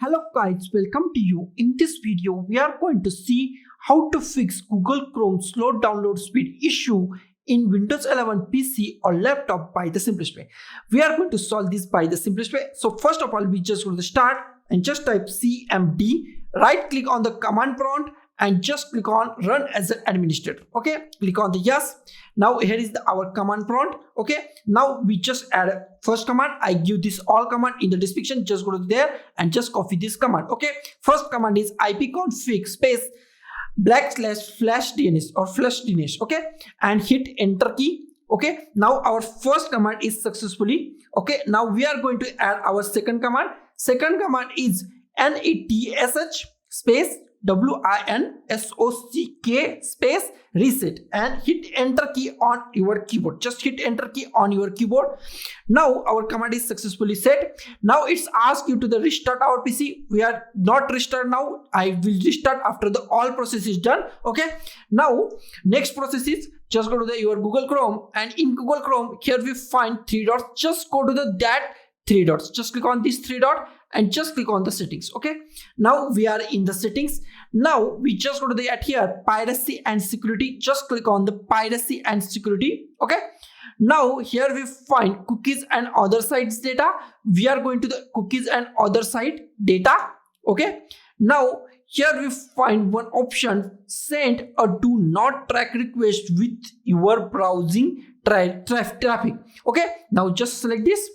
Hello guys, welcome to you. In this video, we are going to see how to fix Google Chrome slow download speed issue in Windows 11 PC or laptop by the simplest way. We are going to solve this by the simplest way. So first of all, we just go to the start and just type CMD, right click on the command prompt and just click on run as an administrator. Okay, click on the yes. Now here is our command prompt. Okay, now we just add first command. I give this all command in the description. Just go to there and just copy this command. Okay, first command is ipconfig space /flushdns or flushdns. Okay, and hit enter key. Okay, now our first command is successfully. Okay, now we are going to add our second command. Second command is netsh space winsock space reset and hit enter key on your keyboard. Just hit enter key on your keyboard. Now our command is successfully set. Now it's asked you to the restart our PC. We are not restart now. I will restart after the all process is done. Okay, now next process is just go to your Google Chrome, and in Google Chrome here we find three dots. Just go to that three dots. Just click on this three dot and just click on the settings. Okay, now we are in the settings. Now we just go to the at here piracy and security. Just click on the piracy and security. Okay, now here we find cookies and other sites data. We are going to the cookies and other site data. Okay, now here we find one option, send a do not track request with your browsing traffic. Okay, now just select this,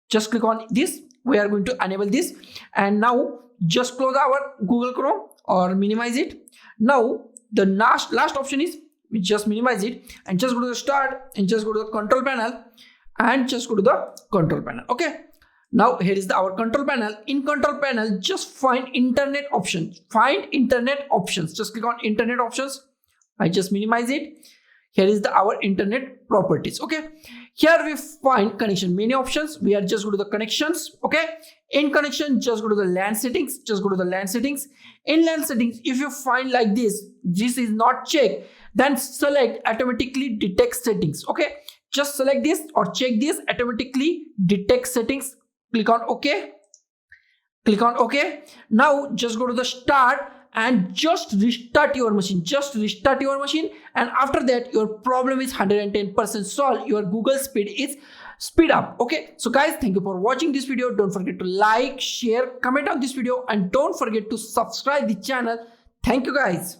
just click on this. We are going to enable this, and now just close our Google Chrome or minimize it. Now the last option is we just minimize it and just go to the start and just go to the control panel and just go to the control panel. Okay, now here is our control panel. In control panel, just find internet options. Find internet options. Just click on internet options. I just minimize it. Here is our internet properties. Okay, here we find connection, many options. We are just go to the connections. Okay, in connection, just go to the LAN settings. Just go to the LAN settings. In LAN settings, if you find like this is not checked, then select automatically detect settings. Okay, just select this or check this automatically detect settings. Click on OK. Click on OK. Now just go to the start and just restart your machine. Just restart your machine, and after that your problem is 110% solved. Your Google speed is speed up. Okay, so guys, thank you for watching this video. Don't forget to like, share, comment on this video, and don't forget to subscribe the channel. Thank you guys.